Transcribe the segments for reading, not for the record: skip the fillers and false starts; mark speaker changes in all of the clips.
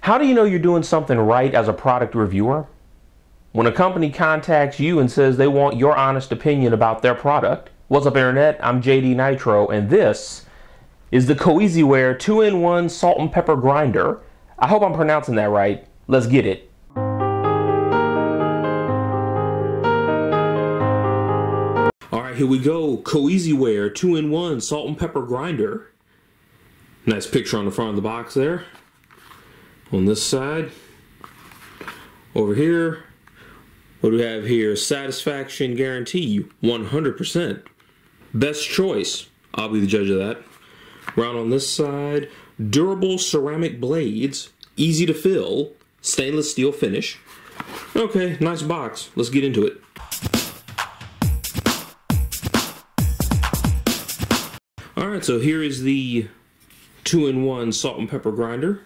Speaker 1: How do you know you're doing something right as a product reviewer? When a company contacts you and says they want your honest opinion about their product. What's up, Internet? I'm JD Nitro, and this is the Kuisiware 2-in-1 Salt and Pepper Grinder. I hope I'm pronouncing that right. Let's get it. Alright, here we go. Kuisiware 2-in-1 Salt and Pepper Grinder. Nice picture on the front of the box there. On this side. Over here, what do we have here? Satisfaction guarantee, 100%. Best choice, I'll be the judge of that. Round on this side, durable ceramic blades, easy to fill, stainless steel finish. Okay, nice box. Let's get into it. Alright, so here is the 2-in-1 salt and pepper grinder.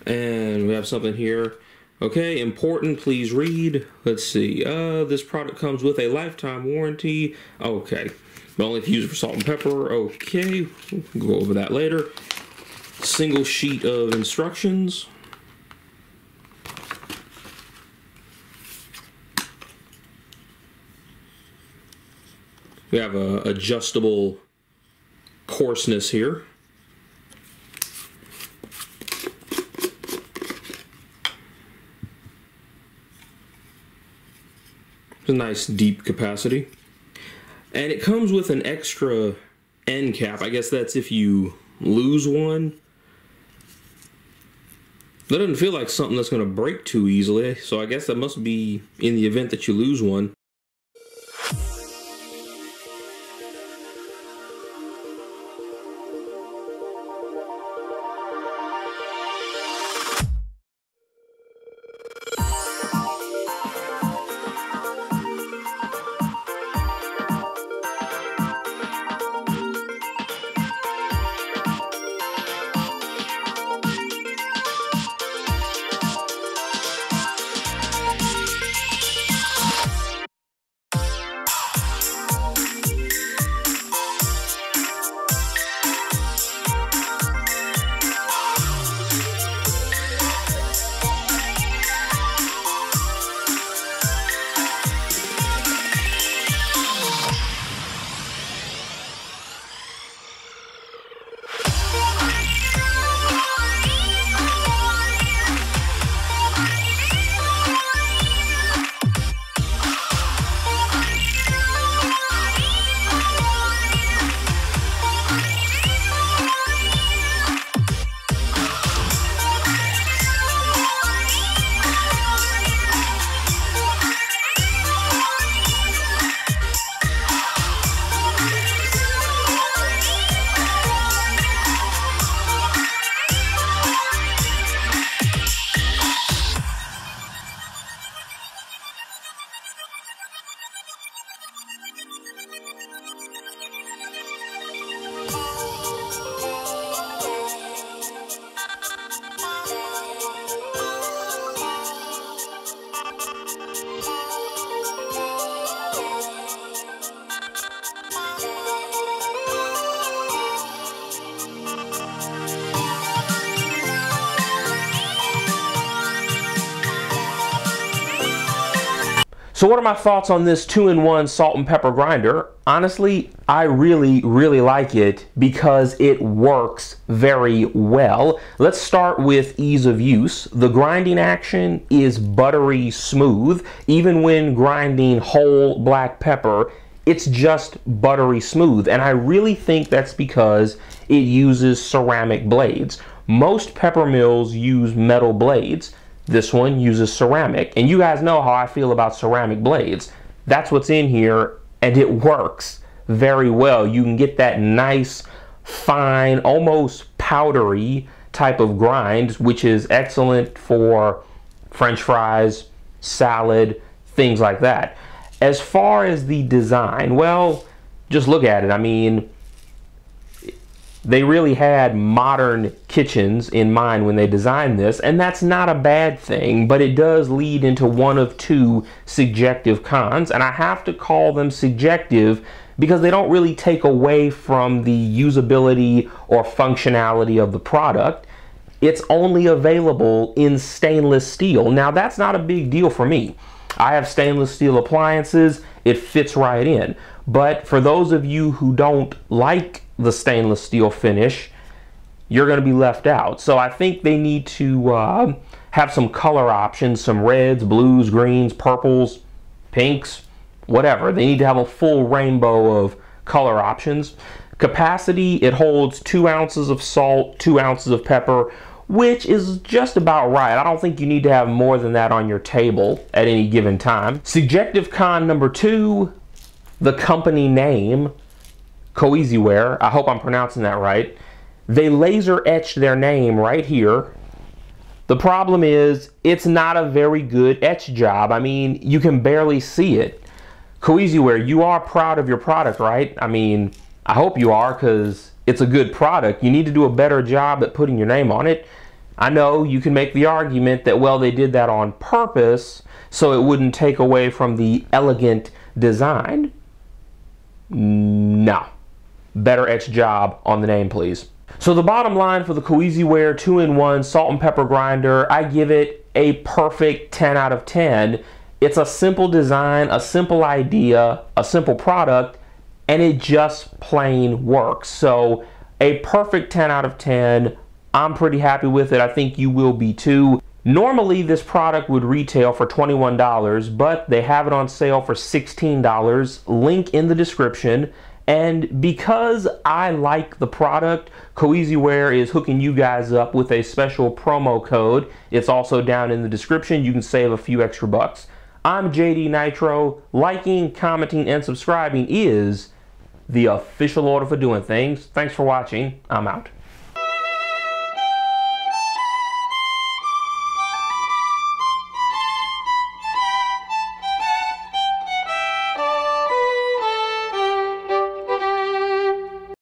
Speaker 1: And we have something here. Okay, important, please read. Let's see. This product comes with a lifetime warranty. Okay, but only if you use it for salt and pepper. Okay, we'll go over that later. Single sheet of instructions. We have a adjustable coarseness here. It's a nice deep capacity. And it comes with an extra end cap. I guess that's if you lose one. That doesn't feel like something that's going to break too easily, so I guess that must be in the event that you lose one. So what are my thoughts on this 2-in-1 salt and pepper grinder? Honestly, I really like it because it works very well. Let's start with ease of use. The grinding action is buttery smooth. Even when grinding whole black pepper, it's just buttery smooth. And I really think that's because it uses ceramic blades. Most pepper mills use metal blades. This one uses ceramic, and you guys know how I feel about ceramic blades. That's what's in here, and it works very well. You can get that nice, fine, almost powdery type of grind, which is excellent for French fries, salad, things like that. As far as the design, well, just look at it. I mean, they really had modern kitchens in mind when they designed this, and that's not a bad thing, but it does lead into one of two subjective cons, and I have to call them subjective because they don't really take away from the usability or functionality of the product. it's only available in stainless steel. Now, that's not a big deal for me. I have stainless steel appliances. It fits right in. But for those of you who don't like the stainless steel finish, you're going to be left out. So I think they need to have some color options, some reds, blues, greens, purples, pinks, whatever. They need to have a full rainbow of color options. Capacity, it holds 2 ounces of salt, 2 ounces of pepper, which is just about right. I don't think you need to have more than that on your table at any given time. Subjective con number 2, the company name, Kuisiware. I hope I'm pronouncing that right. They laser etched their name right here. The problem is, it's not a very good etch job. I mean, you can barely see it. Kuisiware, you are proud of your product, right? I mean, I hope you are, because it's a good product. You need to do a better job at putting your name on it. I know you can make the argument that, well, they did that on purpose so it wouldn't take away from the elegant design. No. Better etch job on the name, please. So the bottom line for the Kuisiware 2-in-1 salt and pepper grinder, I give it a perfect 10 out of 10. It's a simple design, a simple idea, a simple product, and it just plain works. So a perfect 10 out of 10. I'm pretty happy with it. I think you will be too. Normally this product would retail for $21, but they have it on sale for $16. Link in the description. And because I like the product, Kuisiware is hooking you guys up with a special promo code. It's also down in the description. You can save a few extra bucks. I'm JD Nitro. Liking, commenting, and subscribing is the official order for doing things. Thanks for watching. I'm out.